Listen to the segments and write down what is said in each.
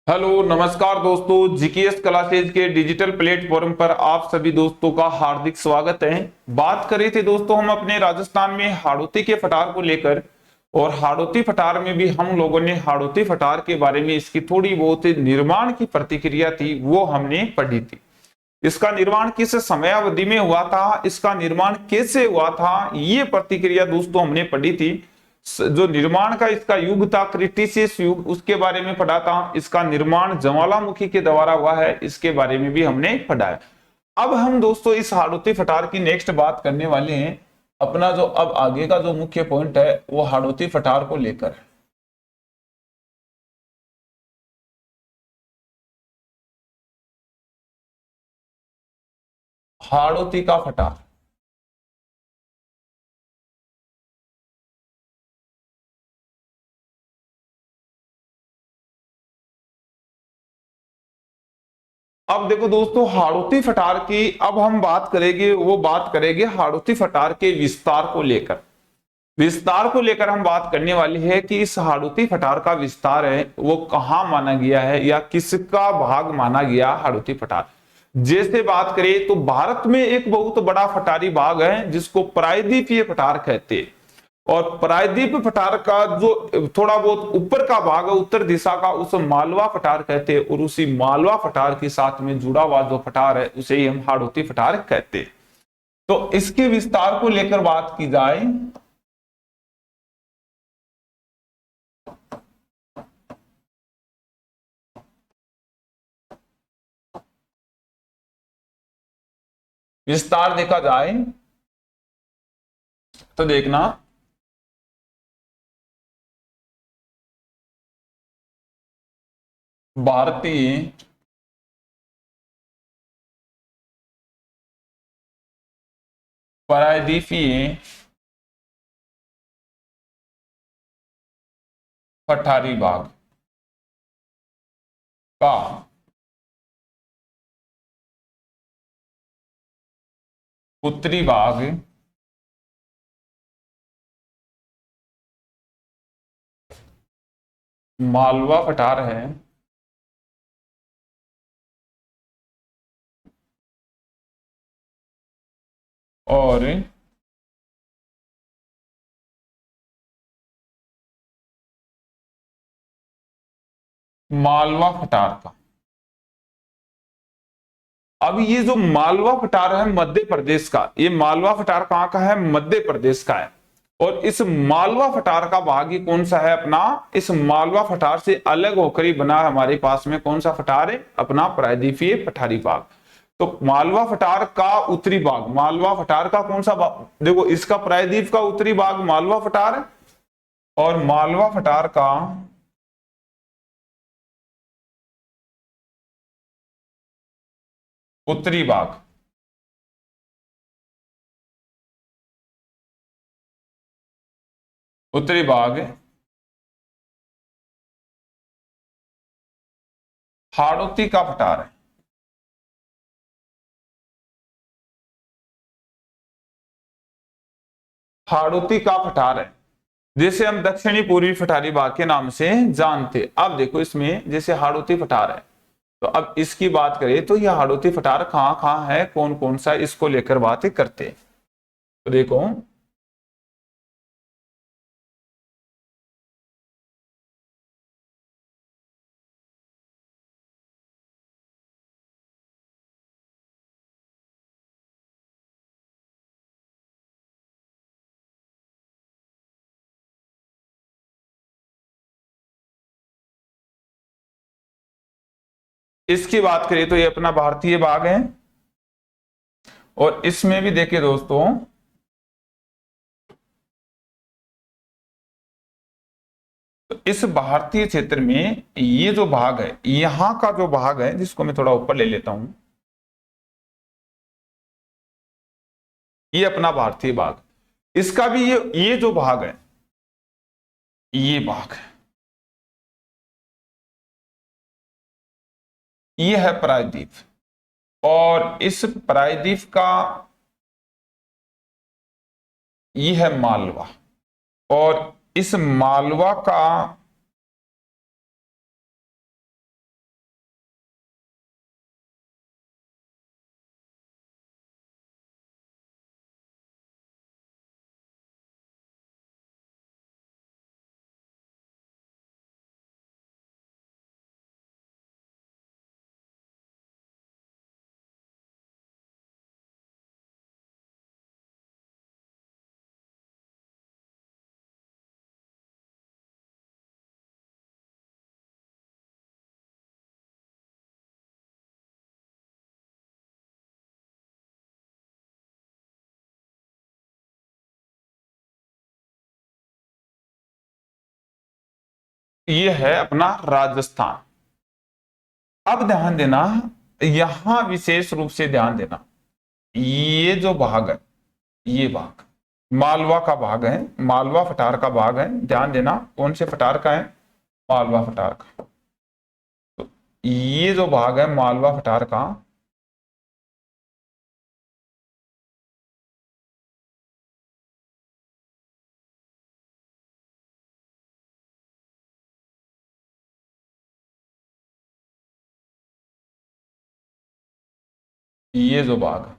Hello नमस्कार दोस्तों, GKS classes के डिजिटल प्लेटफॉर्म पर आप सभी दोस्तों का हार्दिक स्वागत है। बात करें थे दोस्तों हम अपने राजस्थान में हाड़ौती के फटार को लेकर, और हाड़ौती फटार में भी हम लोगों ने हाड़ौती फटार के बारे में इसकी थोड़ी बहुत निर्माण की प्रतिक्रिया थी वो हमने पढ़ी थी। इसका निर्माण किस समयावधि में हुआ था, इसका निर्माण कैसे हुआ था, ये प्रतिक्रिया दोस्तों हमने पढ़ी थी। जो निर्माण का इसका युग था क्रिटिसिस युग, उसके बारे में पढ़ा था। इसका निर्माण ज्वालामुखी के द्वारा हुआ है, इसके बारे में भी हमने पढ़ा है। अब हम दोस्तों इस हाड़ौती फटार की नेक्स्ट बात करने वाले हैं। अपना जो अब आगे का जो मुख्य पॉइंट है वो हाड़ौती फटार को लेकर है। हाड़ौती का फटार। अब देखो दोस्तों, हाड़ौती फटार की अब हम बात करेंगे, वो बात करेंगे हाड़ौती फटार के विस्तार को लेकर। विस्तार को लेकर हम बात करने वाली है कि इस हाड़ौती फटार का विस्तार है वो कहां माना गया है या किसका भाग माना गया हाड़ौती फटार। जैसे बात करें तो भारत में एक बहुत बड़ा फटारी बाग है जिसको प्रायद्वीपीय फटार कहते हैं। और प्रायद्वीप फटार का जो थोड़ा बहुत ऊपर का भाग है उत्तर दिशा का, उस मालवा फटार कहते हैं। और उसी मालवा फटार के साथ में जुड़ा हुआ जो फटार है उसे ही हम हाड़ौती फटार कहते हैं। तो इसके विस्तार को लेकर बात की जाए, विस्तार देखा जाए तो देखना, भारतीय प्रायद्वीपीय पठारी बाग का उत्तरी भाग मालवा पठार है। और मालवा पठार का, अब ये जो मालवा पठार है मध्य प्रदेश का, ये मालवा पठार कहां का है, मध्य प्रदेश का है। और इस मालवा पठार का भाग ही कौन सा है अपना, इस मालवा पठार से अलग होकर ही बना हमारे पास में कौन सा पठार है, अपना प्रायद्वीपीय पठारी बाग। तो मालवा पठार का उत्तरी भाग, मालवा पठार का कौन सा भाग, देखो इसका प्रायद्वीप का उत्तरी भाग मालवा पठार है, और मालवा पठार का उत्तरी भाग उत्तरी भाग हाड़ौती का पठार है। हाड़ौती का पठार है जैसे हम दक्षिणी पूर्वी पठारी बाग के नाम से जानते। अब देखो इसमें जैसे हाड़ौती पठार है, तो अब इसकी बात करें तो यह हाड़ौती पठार कहाँ कहाँ है, कौन कौन सा, इसको लेकर बात करते हैं। तो देखो, इसकी बात करें तो ये अपना भारतीय बाग है। और इसमें भी देखिए दोस्तों, तो इस भारतीय क्षेत्र में ये जो भाग है, यहां का जो भाग है जिसको मैं थोड़ा ऊपर ले लेता हूं, ये अपना भारतीय बाग, इसका भी ये जो भाग है, ये भाग है, ये है प्रायद्वीप। और इस प्रायद्वीप का ये है मालवा। और इस मालवा का ये है अपना राजस्थान। अब ध्यान देना, यहां विशेष रूप से ध्यान देना, ये जो भाग है, ये भाग मालवा का भाग है, मालवा फटार का भाग है। ध्यान देना कौन से फटार का है, मालवा फटार का। तो ये जो भाग है मालवा फटार का, ये जो भाग है,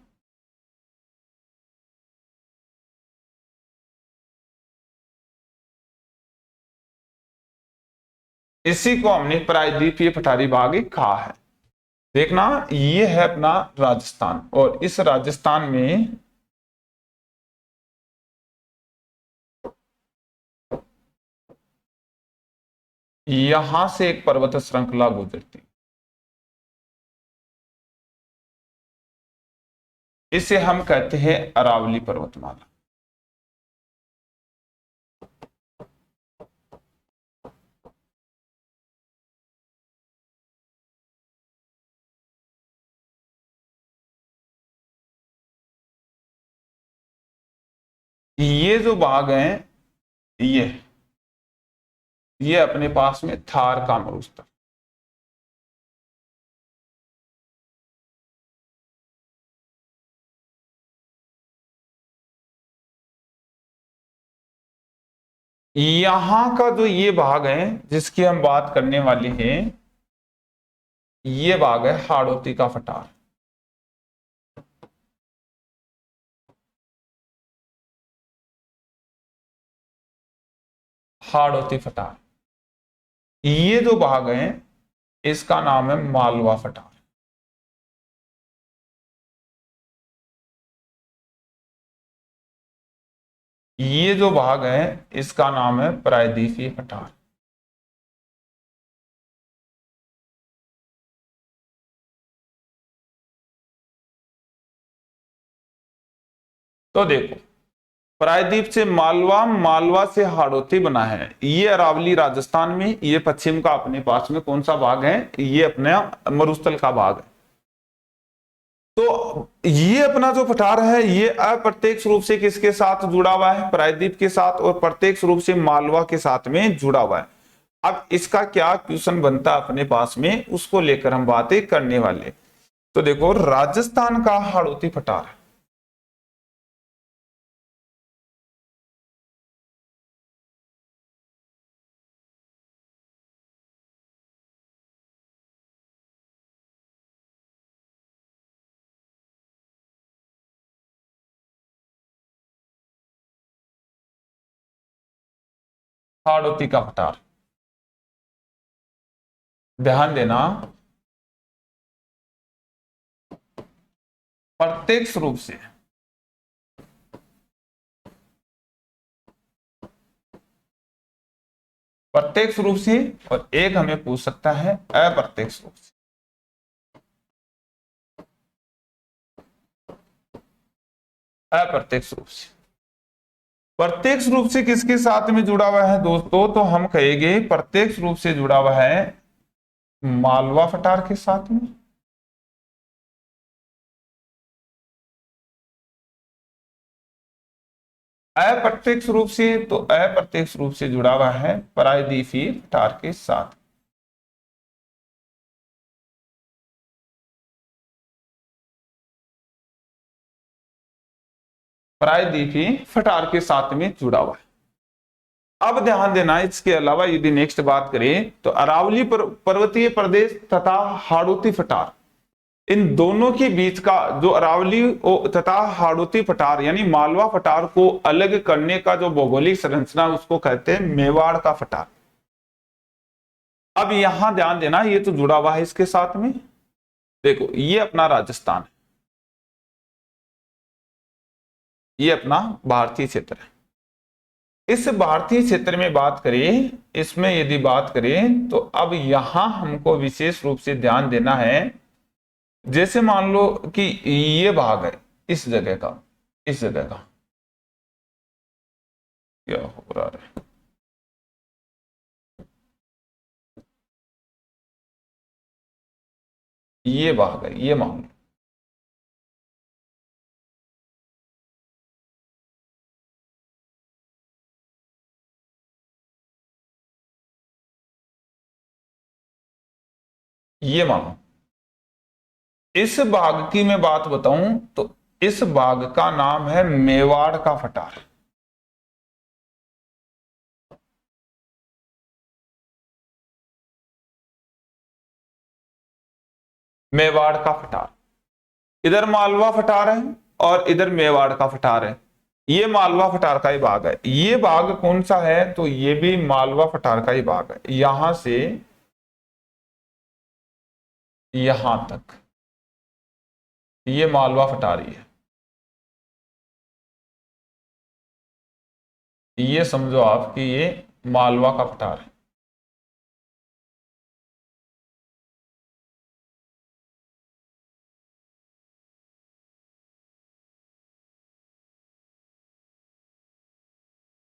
इसी को हमने प्रायद्वीपीय पठारी भाग ही कहा है। देखना ये है अपना राजस्थान, और इस राजस्थान में यहां से एक पर्वत श्रृंखला गुजरती, इसे हम कहते हैं अरावली पर्वतमाला। ये जो भाग है, ये ये अपने पास में थार का मरुस्थल, यहां का जो ये भाग है जिसकी हम बात करने वाले हैं, ये भाग है हाड़ौती का फटार। हाड़ौती फटार, ये जो भाग है इसका नाम है मालवा फटार। ये जो भाग है इसका नाम है प्रायद्वीपीय पठार। तो देखो, प्रायद्वीप से मालवा, मालवा से हाड़ौती बना है, ये अरावली राजस्थान में, ये पश्चिम का अपने पास में कौन सा भाग है, ये अपने मरुस्थल का भाग है। तो ये अपना जो पठार है ये अप्रत्यक्ष रूप से किसके साथ जुड़ा हुआ है, प्रायद्वीप के साथ, और प्रत्यक्ष रूप से मालवा के साथ में जुड़ा हुआ है। अब इसका क्या क्वेश्चन बनता है अपने पास में, उसको लेकर हम बातें करने वाले। तो देखो, राजस्थान का हाड़ौती पठार, हाड़ौती का पठार, ध्यान देना, प्रत्यक्ष रूप से, प्रत्यक्ष रूप से, और एक हमें पूछ सकता है अप्रत्यक्ष रूप से। अप्रत्यक्ष रूप से, प्रत्यक्ष रूप से किसके साथ में जुड़ा हुआ है दोस्तों, तो हम कहेंगे प्रत्यक्ष रूप से जुड़ा हुआ है मालवा फटार के साथ में। अप्रत्यक्ष रूप से, तो अप्रत्यक्ष रूप से जुड़ा हुआ है प्रायद्वीपीय फटार के साथ। प्रायद्वीपीय फटार के साथ में जुड़ा हुआ है। अब ध्यान देना, इसके अलावा यदि नेक्स्ट बात करें तो अरावली पर्वतीय प्रदेश तथा हाड़ौती फटार, इन दोनों के बीच का जो अरावली तथा हाड़ौती पठार यानी मालवा पठार को अलग करने का जो भौगोलिक संरचना उसको कहते हैं मेवाड़ का पठार। अब यहां ध्यान देना, ये तो जुड़ा हुआ है इसके साथ में। देखो, ये अपना राजस्थान है, ये अपना भारतीय क्षेत्र है। इस भारतीय क्षेत्र में बात करें, इसमें यदि बात करें तो अब यहां हमको विशेष रूप से ध्यान देना है। जैसे मान लो कि ये भाग है इस जगह का, इस जगह का क्या हो रहा है, ये भाग है, ये मान लो। ये मानो, इस भाग की मैं बात बताऊं तो इस भाग का नाम है मेवाड़ का फटार। मेवाड़ का फटार, इधर मालवा फटार है और इधर मेवाड़ का फटार है। ये मालवा फटार का ही भाग है। ये भाग कौन सा है, तो ये भी मालवा फटार का ही भाग है। यहां से यहां तक ये मालवा फटारी है। ये समझो आप कि ये मालवा का फटार है।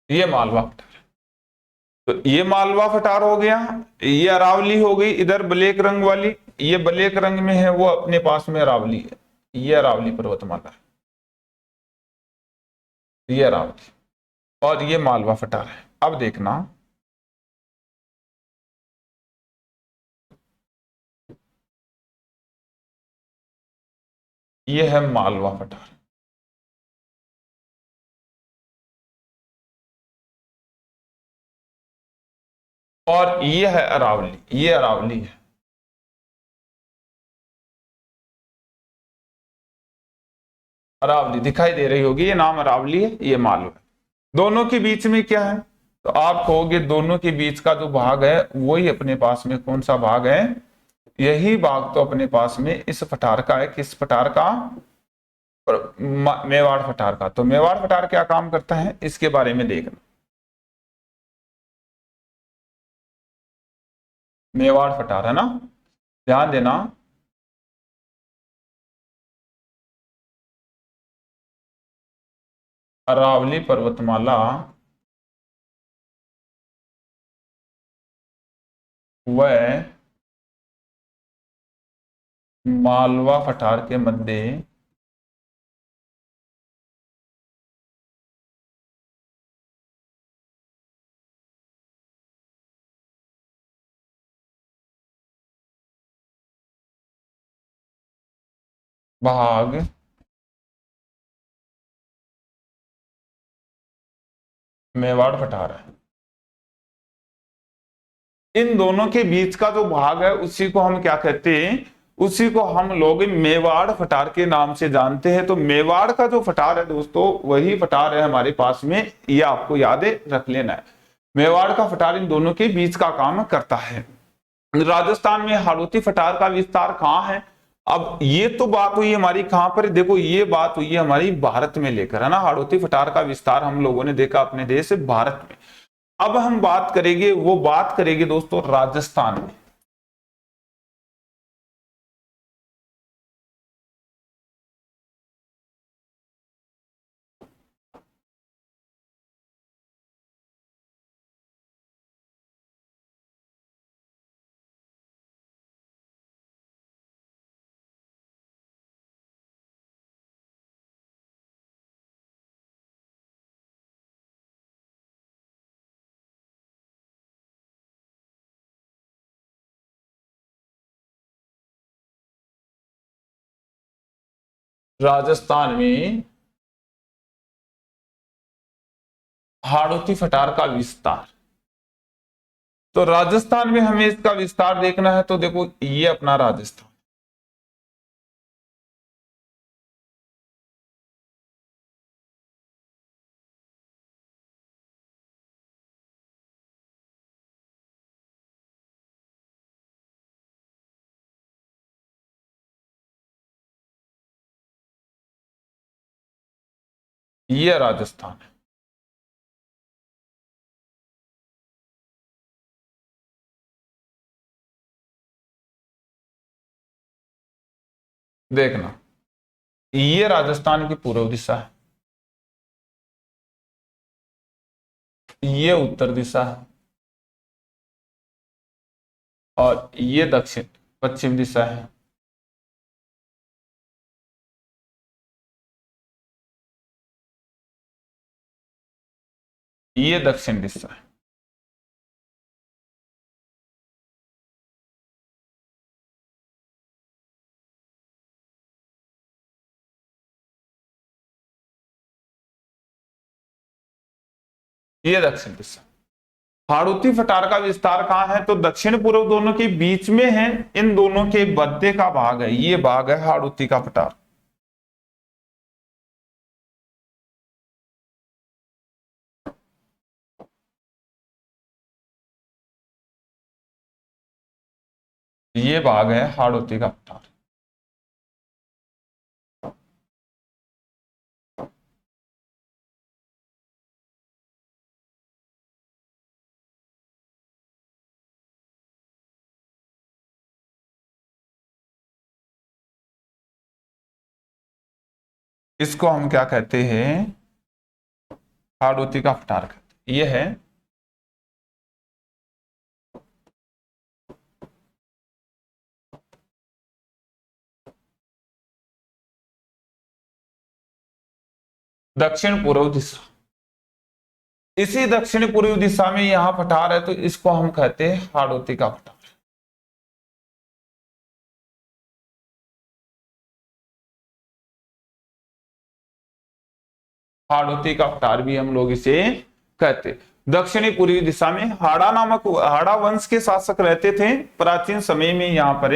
ये मालवा फटार, तो ये मालवा फटार हो गया। ये अरावली हो गई इधर ब्लैक रंग वाली। ये ब्लैक रंग में है वो अपने पास में अरावली है। ये अरावली पर्वतमाला है, ये अरावली, और ये मालवा फटार है। अब देखना, ये है मालवा फटार और ये है अरावली, ये अरावली है। अरावली दिखाई दे रही होगी, ये नाम अरावली है, ये मालवा है। दोनों के बीच में क्या है, तो आप कहोगे दोनों के बीच का जो भाग है वही अपने पास में कौन सा भाग है, यही भाग तो अपने पास में इस फटार का है। किस फटार का, मेवाड़ फटार का। तो मेवाड़ फटार क्या काम करता है इसके बारे में देखना। मेवाड़ फटार है ना, ध्यान देना। अरावली पर्वतमाला व मालवा फटार के मध्य भाग मेवाड़ फटार है। इन दोनों के बीच का जो भाग है उसी को हम क्या कहते हैं, उसी को हम लोग मेवाड़ फटार के नाम से जानते हैं। तो मेवाड़ का जो फटार है दोस्तों वही फटार है हमारे पास में, ये आपको याद रख लेना है। मेवाड़ का फटार इन दोनों के बीच का काम करता है। राजस्थान में हाड़ौती फटार का विस्तार कहाँ है। अब ये तो बात हुई हमारी कहां पर, देखो ये बात हुई है हमारी भारत में लेकर, है ना। हाड़ौती फटार का विस्तार हम लोगों ने देखा अपने देश भारत में। अब हम बात करेंगे, वो बात करेंगे दोस्तों राजस्थान में। राजस्थान में हाड़ौती फटार का विस्तार, तो राजस्थान में हमें इसका विस्तार देखना है। तो देखो ये अपना राजस्थान, ये राजस्थान है। देखना ये राजस्थान की पूर्व दिशा है, ये उत्तर दिशा है, और ये दक्षिण पश्चिम दिशा है। ये दक्षिण दिशा है। ये दक्षिण दिशा। हाड़ौती पठार का विस्तार कहाँ है? तो दक्षिण पूर्व दोनों के बीच में है, इन दोनों के मध्य का भाग है, ये भाग है हाड़ौती का पठार। ये भाग है हाड़ौती का पठार। इसको हम क्या कहते हैं? हाड़ौती का पठार कहते हैं। ये है दक्षिण पूर्व दिशा। इसी दक्षिण पूर्व दिशा में यहां पठार है, तो इसको हम कहते हैं हाड़ौती का पठार। हाड़ौती का पठार भी हम लोग इसे कहते हैं। दक्षिणी पूर्वी दिशा में हाड़ा नामक हाड़ा वंश के शासक रहते थे प्राचीन समय में यहां पर।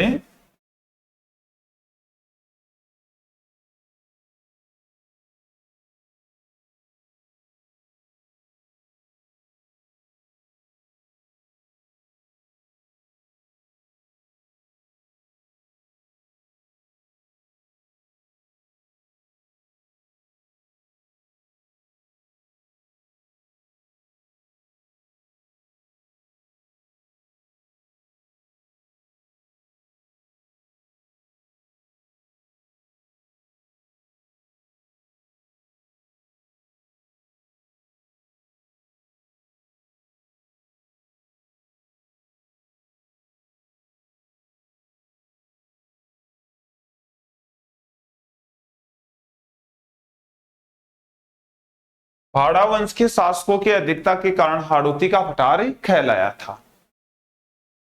हाड़ा वंश के शासकों की अधिकता के कारण हाड़ौती का पठार कहलाया था।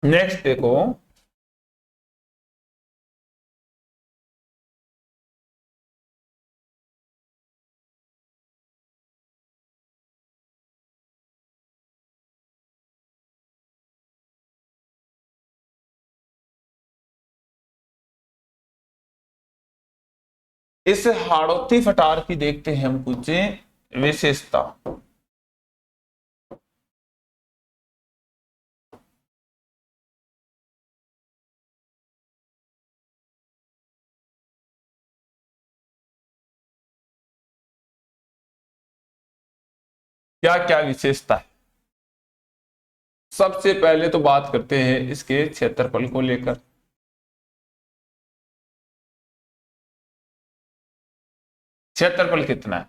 नेक्स्ट देखो, इस हाड़ौती पठार की देखते हैं हम कुछ विशेषता। क्या क्या विशेषता है? सबसे पहले तो बात करते हैं इसके क्षेत्रफल को लेकर। क्षेत्रफल कितना है?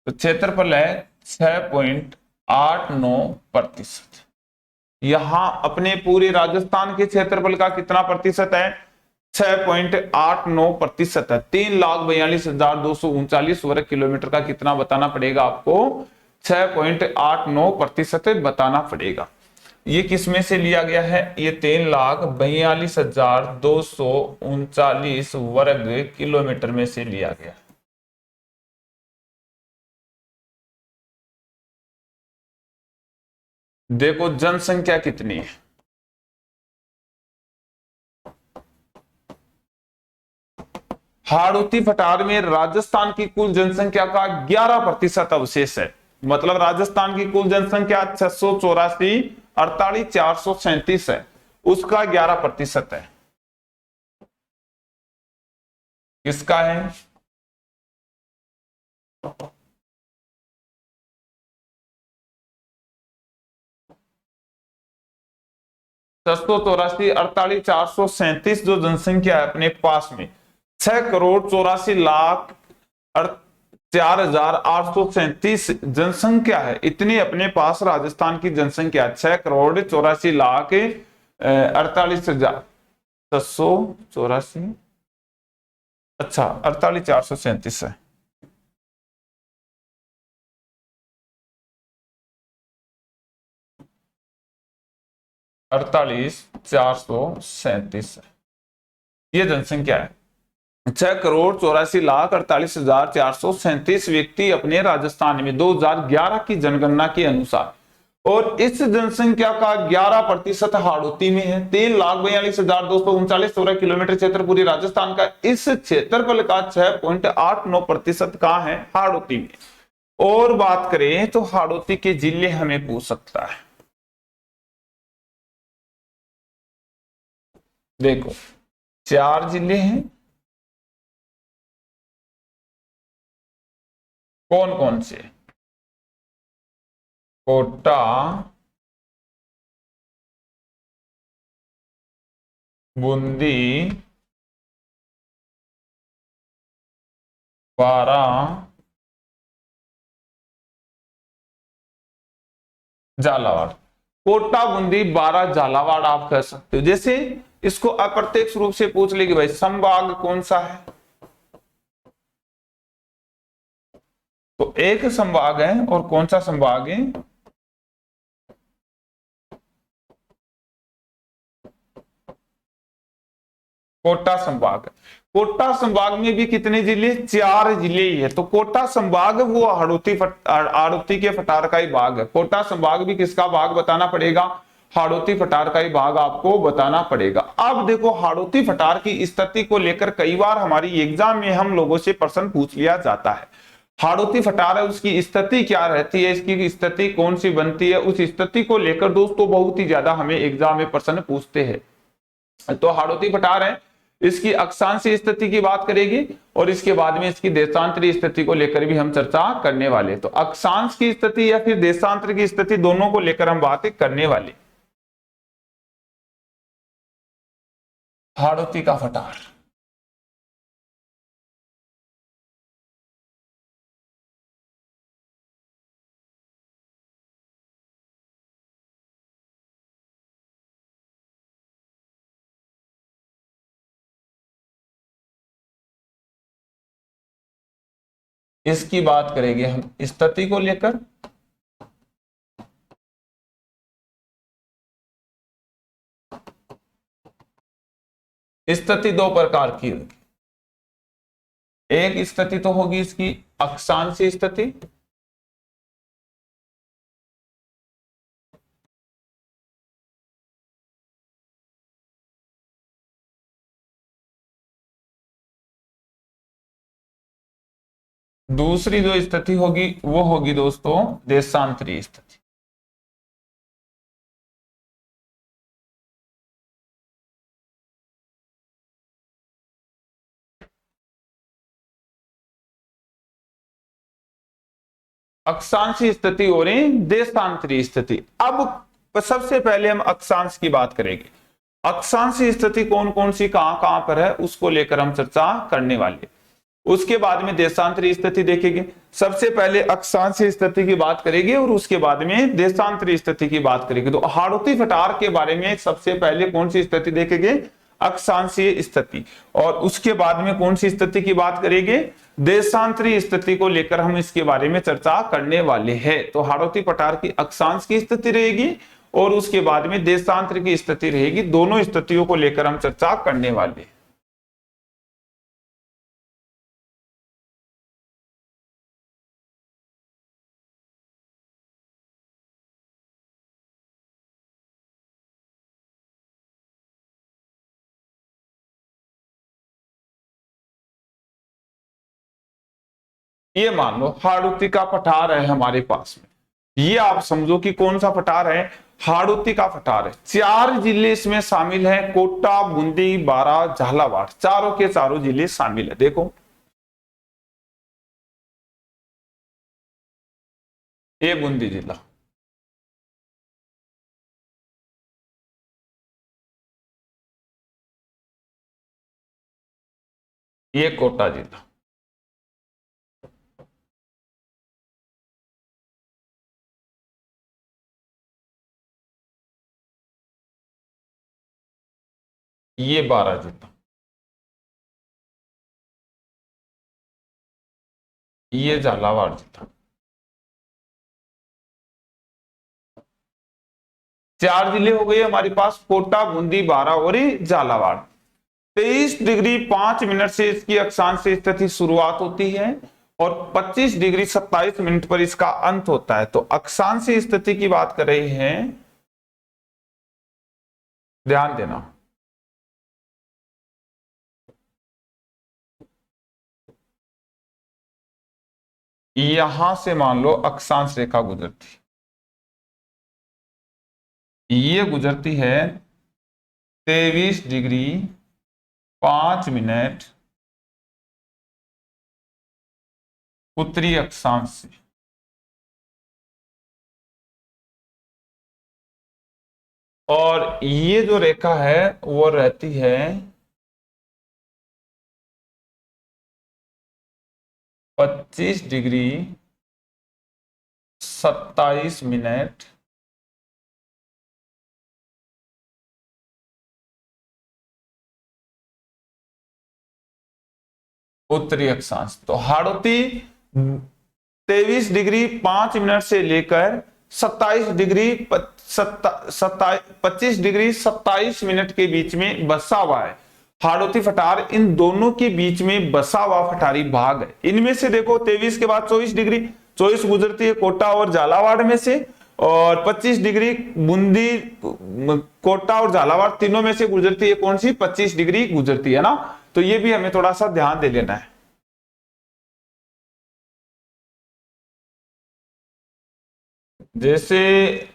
तो क्षेत्रफल है 6.89%। यहां अपने पूरे राजस्थान के क्षेत्रफल का कितना प्रतिशत है? 6.89% है। 3,42,239 वर्ग किलोमीटर का कितना बताना पड़ेगा आपको? 6.89% बताना पड़ेगा। ये किस में से लिया गया है? ये 3,42,239 वर्ग किलोमीटर में से लिया गया। देखो जनसंख्या कितनी है। हाड़ौती पठार में राजस्थान की कुल जनसंख्या का 11% अवशेष है। मतलब राजस्थान की कुल जनसंख्या 684, 48, 437 है, उसका 11% है। किसका है? 684, 48, 437 जो जनसंख्या है अपने पास में, 6,84,00,000 4,837 जनसंख्या है। इतनी अपने पास राजस्थान की जनसंख्या 6,84,48,684, अच्छा 48,437 है। 48,437 ये जनसंख्या है। 6,84,48,437 व्यक्ति अपने राजस्थान में 2011 की जनगणना के अनुसार, और इस जनसंख्या का 11% हाड़ौती में है। 3,42,239 किलोमीटर क्षेत्र पूरे राजस्थान का, इस क्षेत्रफल का 6.89% कहां है? हाड़ौती में। और बात करें तो हाड़ौती के जिले हमें पूछ सकता है। देखो 4 जिले हैं, कौन कौन से? कोटा, बूंदी, बारा, झालावाड़। कोटा, बूंदी, बारा, झालावाड़ आप कह सकते हो। जैसे इसको अप्रत्यक्ष रूप से पूछ लेगी भाई संभाग कौन सा है, तो एक संभाग है, और कौन सा संभाग है? कोटा संभाग। कोटा संभाग में भी कितने जिले? 4 जिले ही है। तो कोटा संभाग वो हाड़ौती के फटार का ही भाग है। कोटा संभाग भी किसका भाग बताना पड़ेगा? हाड़ौती फटार का ही भाग आपको बताना पड़ेगा। अब देखो हाड़ौती फटार की स्थिति को लेकर कई बार हमारी एग्जाम में हम लोगों से प्रश्न पूछ लिया जाता है। हाड़ौती फटार है, उसकी स्थिति क्या रहती है, इसकी स्थिति कौन सी बनती है, उस स्थिति को लेकर दोस्तों बहुत ही ज्यादा हमें एग्जाम में प्रश्न पूछते हैं। तो हाड़ौती फटार है, इसकी अक्षांशीय स्थिति की बात करेगी, और इसके बाद में इसकी देशांतरीय स्थिति को लेकर भी हम चर्चा करने वाले। तो अक्षांश की स्थिति या फिर देशांतर की स्थिति, दोनों को लेकर हम बात करने वाले। हाड़ौती का फटार, इसकी बात करेंगे हम स्थिति को लेकर। स्थिति दो प्रकार की होगी। एक स्थिति तो होगी इसकी अक्षांशीय स्थिति, दूसरी जो स्थिति होगी वो होगी दोस्तों देशांतरीय स्थिति। अक्षांशीय स्थिति और देशांतरीय स्थिति। अब सबसे पहले हम अक्षांश की बात करेंगे। अक्षांशीय स्थिति कौन कौन सी कहां कहां पर है उसको लेकर हम चर्चा करने वाले। उसके बाद में देशांतरीय स्थिति देखेंगे। सबसे पहले अक्षांशीय स्थिति की बात करेंगे और उसके बाद में देशांतरीय स्थिति की बात करेंगे। तो हाड़ौती फटार के बारे में सबसे पहले कौन सी स्थिति देखेंगे? अक्षांशीय स्थिति। और उसके बाद में कौन सी स्थिति की बात करेंगे? देशांतरीय स्थिति को लेकर हम इसके बारे में चर्चा करने वाले हैं। तो हाड़ौती फटार की अक्षांश की स्थिति रहेगी और उसके बाद में देशांतर की स्थिति रहेगी। दोनों स्थितियों को लेकर हम चर्चा करने वाले हैं। ये मान लो हाड़ौती का पठार है हमारे पास में, ये आप समझो कि कौन सा पठार है? हाड़ौती का पठार है। 4 जिले इसमें शामिल हैं, कोटा, बूंदी, बारा, झालावाड़, चारों के चारों जिले शामिल है। देखो ये बूंदी जिला, ये कोटा जिला, ये बारा जिला, ये झालावाड़ जिला, चार जिले हो गए हमारे पास, कोटा, बूंदी, बारा और ये झालावाड़। 23 डिग्री 5 मिनट से इसकी अक्षांश स्थिति शुरुआत होती है और 25 डिग्री 27 मिनट पर इसका अंत होता है। तो अक्षांश स्थिति की बात कर रहे हैं, ध्यान देना। यहां से मान लो अक्षांश रेखा गुजरती, ये गुजरती है 23 डिग्री 5 मिनट उत्तरी अक्षांश से, और ये जो रेखा है वो रहती है 25 डिग्री 27 मिनट उत्तरी अक्षांश। तो हाड़ौती 23 डिग्री 5 मिनट से लेकर 27 डिग्री 25 डिग्री 27 मिनट के बीच में बसा हुआ है। हाड़ौती फटार इन दोनों के बीच में बसा हुआ फटारी भाग है। इनमें से देखो 23 के बाद 24 डिग्री 24 गुजरती है कोटा और झालावाड़ में से, और 25 डिग्री बूंदी, कोटा और झालावाड़ तीनों में से गुजरती है कौन सी, 25 डिग्री गुजरती है ना। तो ये भी हमें थोड़ा सा ध्यान दे लेना है। जैसे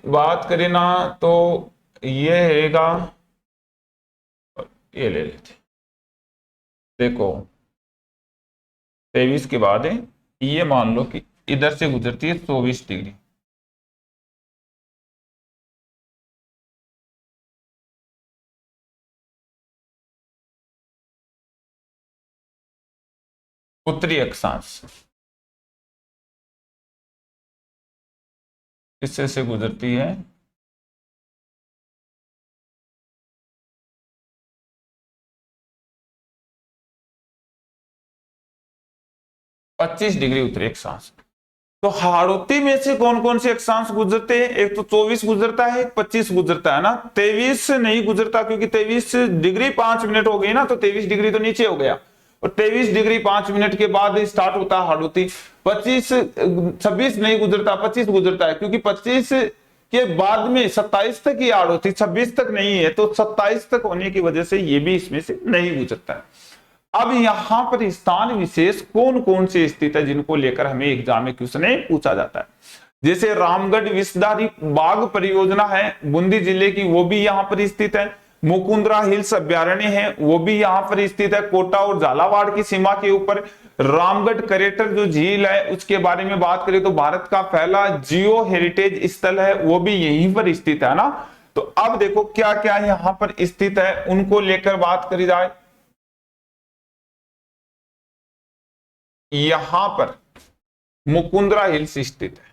बात करें ना तो ये हैगा, ये ले लेते, देखो 23 के बाद है, ये मान लो कि इधर से गुजरती है 24 डिग्री, उत्तरी अक्षांश इससे से गुजरती है 25 डिग्री उत्तरी अक्षांश। तो हाड़ौती में से कौन कौन से अक्षांश गुजरते हैं, एक तो 24 गुजरता है, 25 गुजरता है ना। 23 नहीं गुजरता क्योंकि 23 डिग्री 5 मिनट हो गई ना, तो 23 डिग्री तो नीचे हो गया, और 23 डिग्री 5 मिनट के बाद स्टार्ट होता है हाड़ौती। 26 नहीं गुजरता, 25 गुजरता है क्योंकि 25 के बाद में 27 तक ही हाड़ौती, 26 तक नहीं है, तो 27 तक होने की वजह से ये भी इसमें से नहीं गुजरता है। अब यहां पर स्थान विशेष कौन कौन से स्थित है जिनको लेकर हमें एग्जाम में क्वेश्चन पूछा जाता है। जैसे रामगढ़ विषधारी बाघ परियोजना है बूंदी जिले की, वो भी यहां पर स्थित है। मुकुंदरा हिल्स अभ्यारण्य है, वो भी यहां पर स्थित है, कोटा और झालावाड़ की सीमा के ऊपर। रामगढ़ करेटर जो झील है उसके बारे में बात करें तो भारत का पहला जियो हेरिटेज स्थल है, वो भी यहीं पर स्थित है ना। तो अब देखो क्या क्या यहां पर स्थित है उनको लेकर बात करी जाए। यहां पर मुकुंदरा हिल्स स्थित है,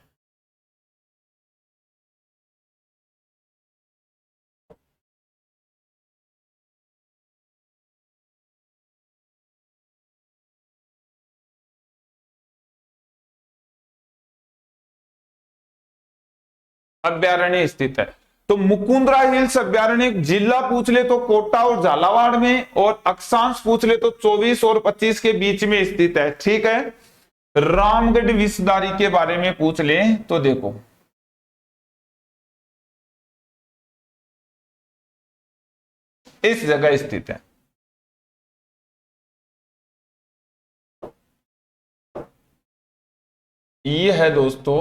अभ्यारण्य स्थित है। तो मुकुंदरा हिल्स अभ्यारण्य जिला पूछ ले तो कोटा और झालावाड़ में, और अक्षांश पूछ ले तो 24 और 25 के बीच में स्थित है, ठीक है। रामगढ़ विषधारी के बारे में पूछ ले तो देखो इस जगह स्थित है, ये है दोस्तों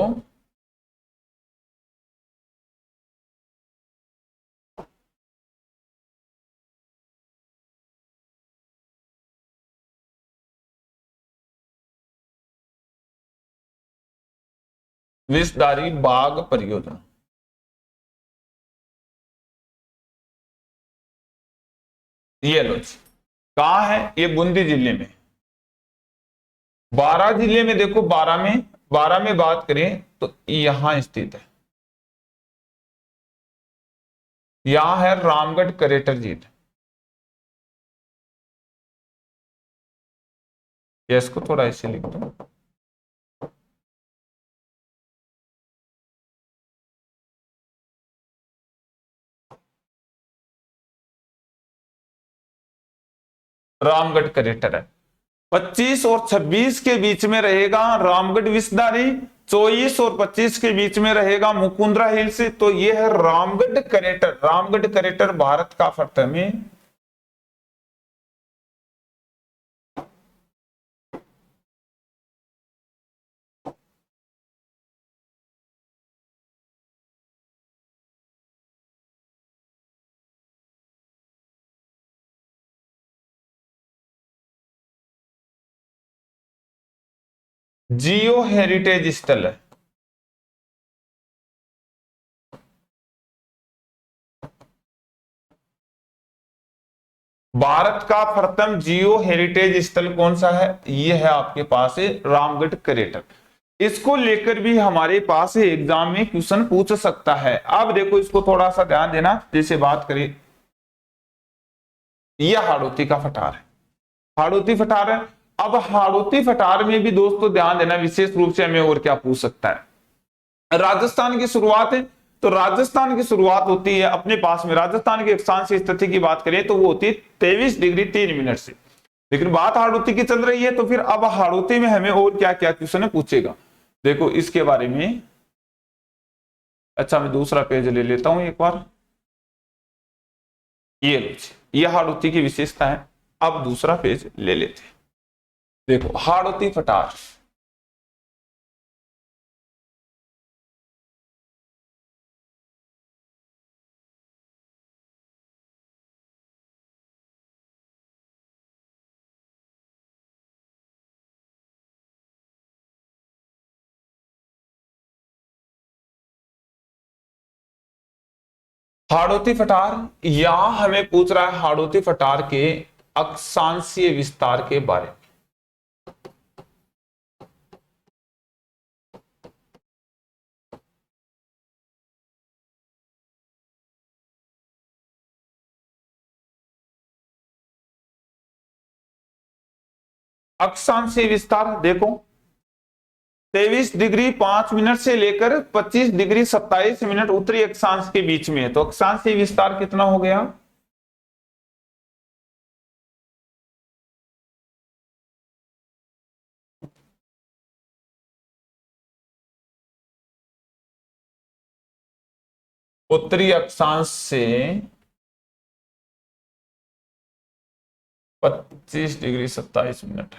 विषधारी बाघ परियोजना। ये लो जी, कहां है ये, बूंदी जिले में। 12 जिले में देखो, 12 में बात करें तो यहां स्थित है, यहां है रामगढ़ करेटर झील। इसको थोड़ा ऐसे लिख दो, रामगढ़ करेटर है। 25 और 26 के बीच में रहेगा रामगढ़ विषधारी, 24 और 25 के बीच में रहेगा मुकुंदरा हिल्स। तो ये है रामगढ़ करेटर। रामगढ़ करेटर भारत का प्रथम है जियो हेरिटेज स्थल है। भारत का प्रथम जियो हेरिटेज स्थल कौन सा है? ये है आपके पास है रामगढ़ करेटर। इसको लेकर भी हमारे पास एग्जाम में क्वेश्चन पूछ सकता है। अब देखो इसको थोड़ा सा ध्यान देना। जैसे बात करें, यह हाड़ौती का फटार है, हाड़ौती फटार है। अब हाड़ौती फटार में भी दोस्तों ध्यान देना विशेष रूप से हमें और क्या पूछ सकता है। राजस्थान की शुरुआत है, तो राजस्थान की शुरुआत होती है अपने पास में, राजस्थान की अक्षांश स्थिति की बात करें तो वो होती है 23 डिग्री 3 मिनट से। लेकिन बात हाड़ौती की चल रही है, तो फिर अब हाड़ौती में हमें और क्या क्या क्वेश्चन पूछेगा देखो इसके बारे में। अच्छा मैं दूसरा पेज ले लेता हूं एक बार। ये लो, ये हाड़ौती की विशेषता है। अब दूसरा पेज ले लेते हैं। देखो हाड़ौती फटार, हाड़ौती फटार यहां हमें पूछ रहा है हाड़ौती फटार के अक्षांशीय विस्तार के बारे में। अक्षांशीय विस्तार देखो 23 डिग्री 5 मिनट से लेकर 25 डिग्री 27 मिनट उत्तरी अक्षांश के बीच में है। तो अक्षांशीय विस्तार कितना हो गया? उत्तरी अक्षांश से 25 डिग्री 27 मिनट।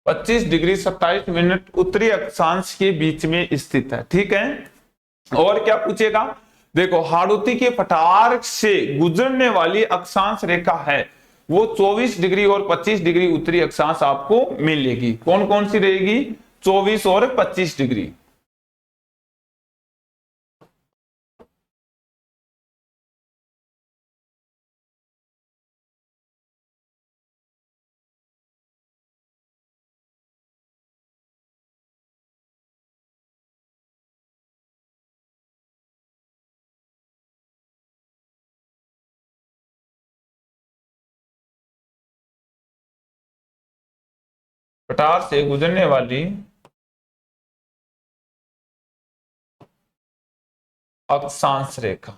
पच्चीस डिग्री 27 मिनट उत्तरी अक्षांश के बीच में स्थित है। ठीक है, और क्या पूछेगा? देखो हाड़ौती के पठार से गुजरने वाली अक्षांश रेखा है वो 24 डिग्री और 25 डिग्री उत्तरी अक्षांश आपको मिलेगी। कौन कौन सी रहेगी? 24 और 25 डिग्री। पठार से गुजरने वाली अक्षांश रेखा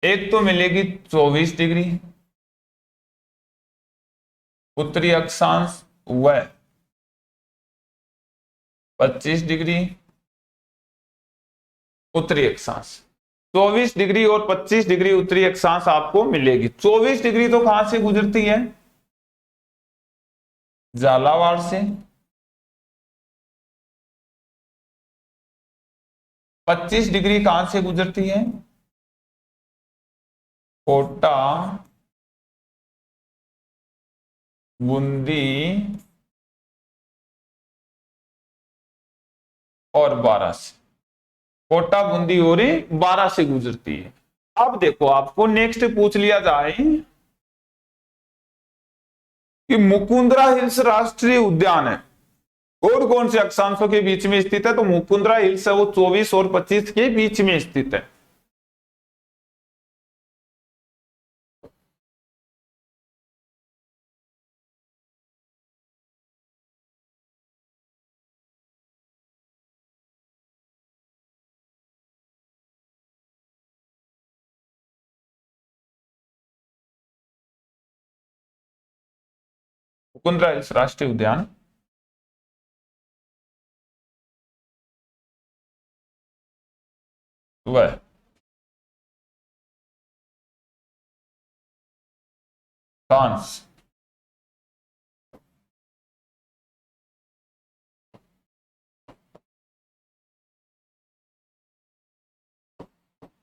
एक तो मिलेगी 24 डिग्री उत्तरी अक्षांश व 25 डिग्री उत्तरी अक्षांश। 24 डिग्री और 25 डिग्री उत्तरी अक्षांश आपको मिलेगी। 24 डिग्री तो कहां से गुजरती है? झालावाड़ से। 25 डिग्री कहां से गुजरती है? कोटा, बूंदी और 12 से। कोटा, बूंदी और 12 से गुजरती है। अब देखो आपको नेक्स्ट पूछ लिया जाए कि मुकुंदरा हिल्स राष्ट्रीय उद्यान है और कौन से अक्षांशों के बीच में स्थित है? तो मुकुंदरा हिल्स है वो 24 और 25 के बीच में स्थित है। मुकुंदरा हिल्स राष्ट्रीय उद्यान वह फ्रांस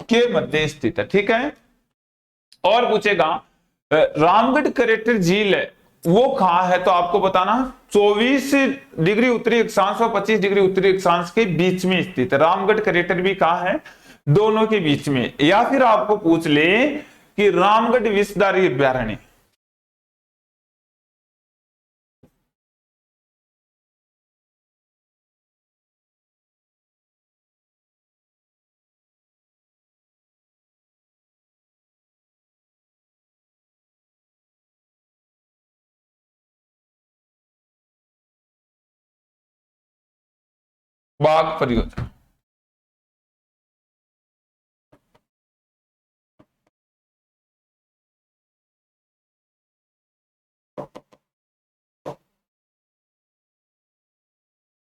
के मध्य स्थित है। ठीक है, और पूछेगा रामगढ़ करेक्टर झील है वो कहां है, तो आपको बताना 24 डिग्री उत्तरी अक्षांश और 25 डिग्री उत्तरी अक्षांश के बीच में स्थित है। रामगढ़ करेक्टर भी कहां है, दोनों के बीच में। या फिर आपको पूछ ले कि रामगढ़ विषधारी अभ्यारण्य बाघ परियोजना,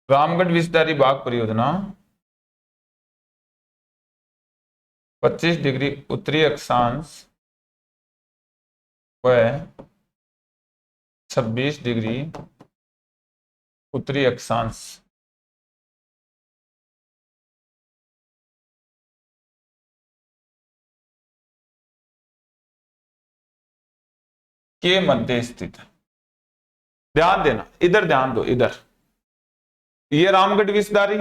रामगढ़ विषधारी बाघ परियोजना 25 डिग्री उत्तरी अक्षांश व 26 डिग्री उत्तरी अक्षांश के मध्य स्थित है। ध्यान देना, इधर ध्यान दो, इधर ये रामगढ़ विषधारी,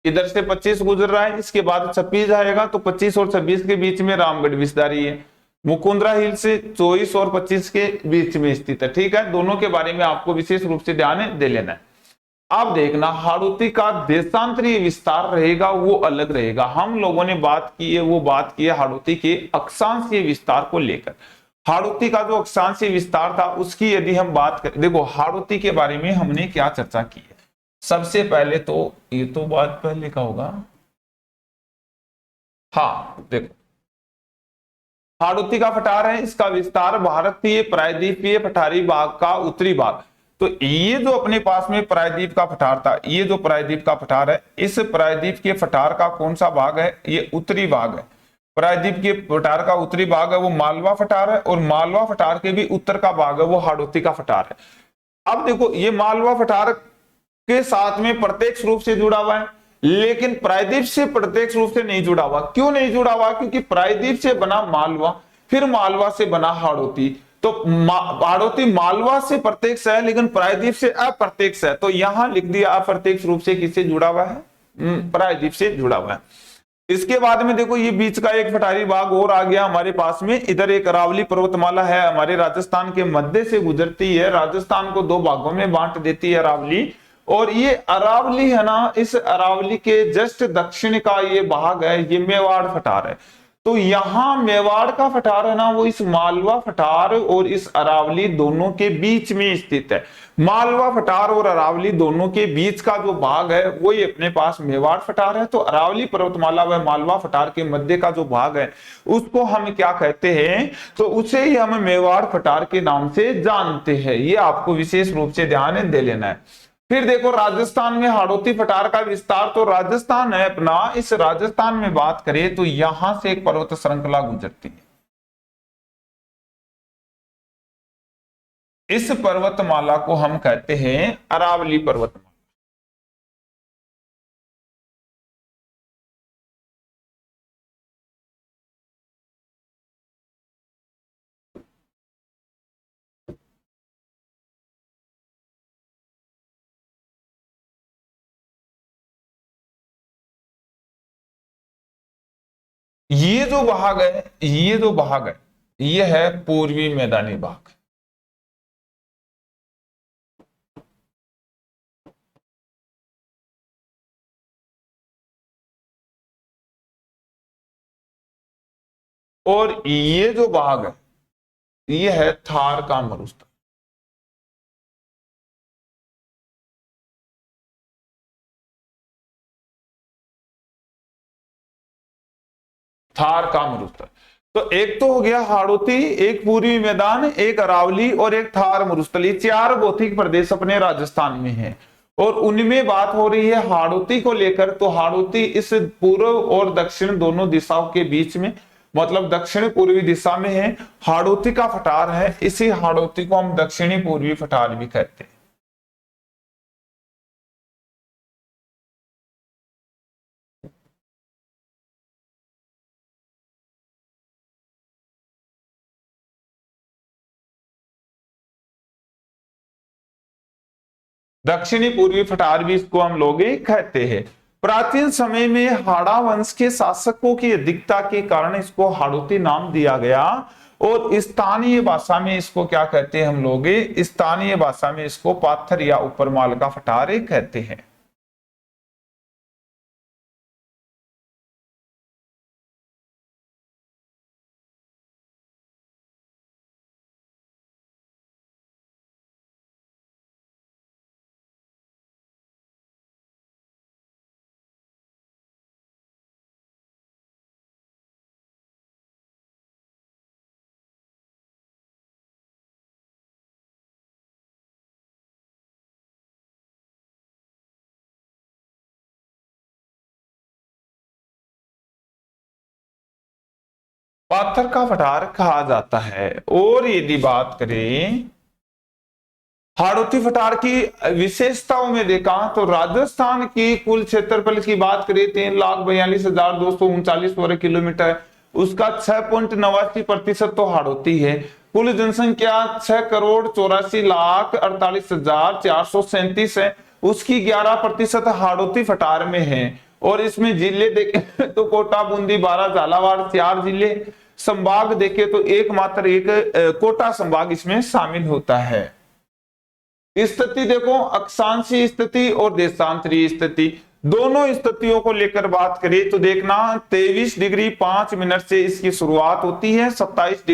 इधर से 25 गुजर रहा है, इसके बाद 26 आएगा, तो 25 और 26 के बीच में रामगढ़ विषधारी है। मुकुंदरा हिल से 24 और 25 के बीच में स्थित है। ठीक है, दोनों के बारे में आपको विशेष रूप से ध्यान दे लेना है। अब देखना हाड़ौती का देशांतरीय विस्तार रहेगा वो अलग रहेगा। हम लोगों ने बात की है, वो बात की है हाड़ौती के अक्षांशीय विस्तार को लेकर। हाड़ौती का जो अक्षांशीय विस्तार था उसकी यदि हम बात करें, देखो हाड़ौती के बारे में हमने क्या चर्चा की है। सबसे पहले तो ये तो बात पहले का होगा, हाँ देखो हाड़ौती का पठार है, इसका विस्तार भारतीय प्रायद्वीपीय पठारी भाग का उत्तरी भाग। तो ये जो अपने पास में प्रायद्वीप का पठार था, ये जो प्रायद्वीप का पठार है, इस प्रायद्वीप के पठार का कौन सा भाग है, ये उत्तरी भाग है। प्रायद्वीप के पठार का उत्तरी भाग है वो मालवा पठार है, और मालवा पठार के भी उत्तर का भाग है वो हाड़ौती का पठार है। अब देखो ये मालवा पठार के साथ में प्रत्यक्ष रूप से जुड़ा हुआ है, लेकिन प्रायद्वीप से प्रत्यक्ष रूप से नहीं जुड़ा हुआ। क्यों नहीं जुड़ा हुआ, क्योंकि प्रायद्वीप से बना मालवा, फिर मालवा से बना हाड़ौती। तो हाड़ौती मालवा से प्रत्यक्ष है लेकिन प्रायद्वीप से अप्रत्यक्ष है, तो यहां लिख दिया अप्रत्यक्ष रूप से किससे जुड़ा हुआ है, प्रायद्वीप से जुड़ा हुआ है। इसके बाद में देखो ये बीच का एक पठारी भाग और आ गया हमारे पास में। इधर एक अरावली पर्वतमाला है, हमारे राजस्थान के मध्य से गुजरती है, राजस्थान को दो भागों में बांट देती है अरावली। और ये अरावली है ना, इस अरावली के जस्ट दक्षिण का ये भाग है, ये मेवाड़ पठार है। तो यहां मेवाड़ का पठार है ना, वो इस मालवा पठार और इस अरावली दोनों के बीच में स्थित है। मालवा पठार और अरावली दोनों के बीच का जो भाग है वो ये अपने पास मेवाड़ पठार है। तो अरावली पर्वतमाला व मालवा पठार के मध्य का जो भाग है उसको हम क्या कहते हैं, तो उसे ही हम मेवाड़ पठार के नाम से जानते हैं। ये आपको विशेष रूप से ध्यान दे लेना है। फिर देखो राजस्थान में हाड़ौती पठार का विस्तार, तो राजस्थान है अपना, इस राजस्थान में बात करें तो यहां से एक पर्वत श्रृंखला गुजरती है। इस पर्वतमाला को हम कहते हैं अरावली पर्वतमाला। ये जो भाग है, ये जो भाग है, ये है पूर्वी मैदानी भाग। और ये जो भाग है ये है थार का मरुस्थल। थार का मरुस्थल। तो एक तो हो गया हाड़ौती, एक पूर्वी मैदान, एक अरावली और एक थार मरुस्थल, ये 4 भौतिक प्रदेश अपने राजस्थान में है। और उनमें बात हो रही है हाड़ौती को लेकर, तो हाड़ौती इस पूर्व और दक्षिण दोनों दिशाओं के बीच में, मतलब दक्षिण पूर्वी दिशा में है। हाड़ौती का फटार है, इसी हाड़ौती को हम दक्षिणी पूर्वी फटार भी कहते हैं। दक्षिणी पूर्वी फटार भी इसको हम लोग कहते हैं। प्राचीन समय में हाड़ा वंश के शासकों की अधिकता के कारण इसको हाड़ौती नाम दिया गया। और स्थानीय भाषा में इसको क्या कहते हैं हम लोग, स्थानीय भाषा में इसको पाथर या उपरमाल का फटार कहते हैं। पाथर का फटार कहा जाता है। और यदि बात करें हाड़ौती फटार की विशेषताओं में देखा तो राजस्थान की कुल क्षेत्रफल की बात करें 3,42,239 वर्ग किलोमीटर, उसका 6.89% तो हाड़ौती है। कुल जनसंख्या 6,84,48,437 है, उसकी 11% हाड़ौती फटार में है। और इसमें जिले देखें तो कोटा, बूंदी, बारां, झालावाड़ 4 जिले। संभाग देखे तो एकमात्र एक कोटा संभाग इसमें शामिल होता है। स्थिति देखो, अक्षांशीय स्थिति और देशांतरीय स्थिति, दोनों स्थितियों को लेकर बात करें तो देखना 23 डिग्री 5 मिनट से इसकी शुरुआत होती है, 25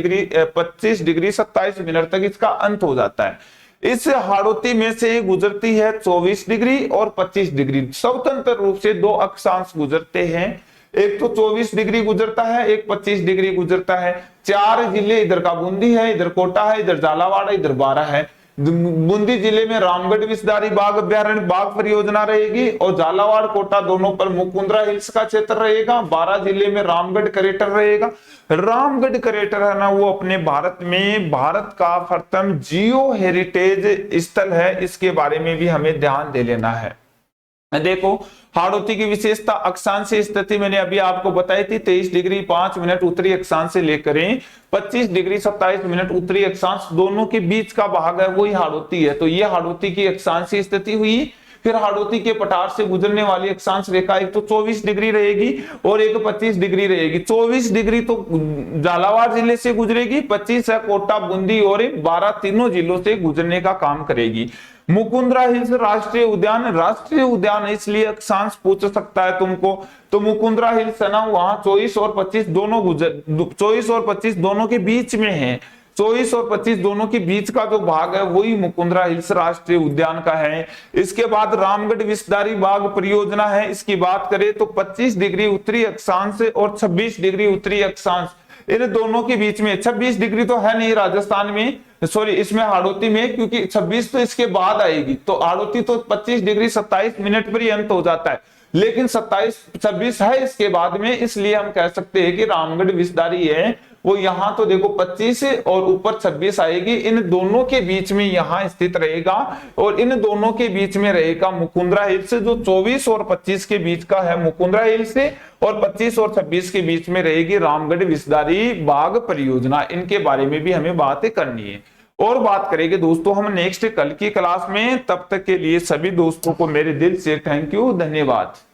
डिग्री 27 मिनट तक इसका अंत हो जाता है। इस हाड़ौती में से गुजरती है 24 डिग्री और 25 डिग्री, स्वतंत्र रूप से 2 अक्षांश गुजरते हैं। एक तो 24 डिग्री गुजरता है, एक 25 डिग्री गुजरता है। 4 जिले, इधर का बूंदी है, इधर कोटा है, इधर झालावाड़ है, इधर बारां है। बूंदी जिले में रामगढ़ विषधारी बाघ अभ्यारण्य बाघ परियोजना रहेगी और झालावाड़ कोटा दोनों पर मुकुंदरा हिल्स का क्षेत्र रहेगा। बारां जिले में रामगढ़ करेटर रहेगा। रामगढ़ करेटर है ना, वो अपने भारत में भारत का प्रथम जियो हेरिटेज स्थल है, इसके बारे में भी हमें ध्यान दे लेना है। देखो हाड़ौती की विशेषता, अक्षांशीय स्थिति मैंने अभी आपको बताई थी, 23 डिग्री 5 मिनट उत्तरी अक्षांश से लेकर 25 डिग्री 27 मिनट उत्तरी अक्षांश, दोनों के बीच का भाग है वही हाड़ौती है। तो ये हाड़ौती की अक्षांशीय स्थिति हुई। फिर हाड़ौती के पठार से गुजरने वाली अक्षांश रेखा एक तो 24 डिग्री रहेगी और एक 25 डिग्री रहेगी। 24 डिग्री तो झालावाड़ जिले से गुजरेगी, 25 है कोटा, बूंदी और 12 तीनों जिलों से गुजरने का काम करेगी। मुकुंदरा हिल्स राष्ट्रीय उद्यान इसलिए अक्षांश पूछ सकता है तुमको, तो मुकुंदरा हिल्स है ना, वहां 24 और 25 दोनों के बीच में है। 24 और 25 दोनों के बीच का जो भाग है वही मुकुंदरा हिल्स राष्ट्रीय उद्यान का है। इसके बाद रामगढ़ विषधारी बाघ परियोजना है, इसकी बात करें तो 25 डिग्री उत्तरी अक्षांश और 26 डिग्री उत्तरी अक्षांश, इन दोनों के बीच में। 26 डिग्री तो है नहीं राजस्थान में, सॉरी इसमें हाड़ौती में, क्योंकि 26 तो इसके बाद आएगी। तो हाड़ौती तो 25 डिग्री 27 मिनट पर ही अंत हो जाता है, लेकिन 26 है इसके बाद में, इसलिए हम कह सकते हैं कि रामगढ़ विषधारी है वो यहाँ तो देखो 25 और ऊपर 26 आएगी, इन दोनों के बीच में यहाँ स्थित रहेगा। और इन दोनों के बीच में रहेगा मुकुंदरा हिल्स, जो 24 और 25 के बीच का है मुकुंदरा हिल्स, और 25 और 26 के बीच में रहेगी रामगढ़ विषधारी बाघ परियोजना। इनके बारे में भी हमें बातें करनी है और बात करेंगे दोस्तों हम नेक्स्ट कल की क्लास में। तब तक के लिए सभी दोस्तों को मेरे दिल से थैंक यू, धन्यवाद।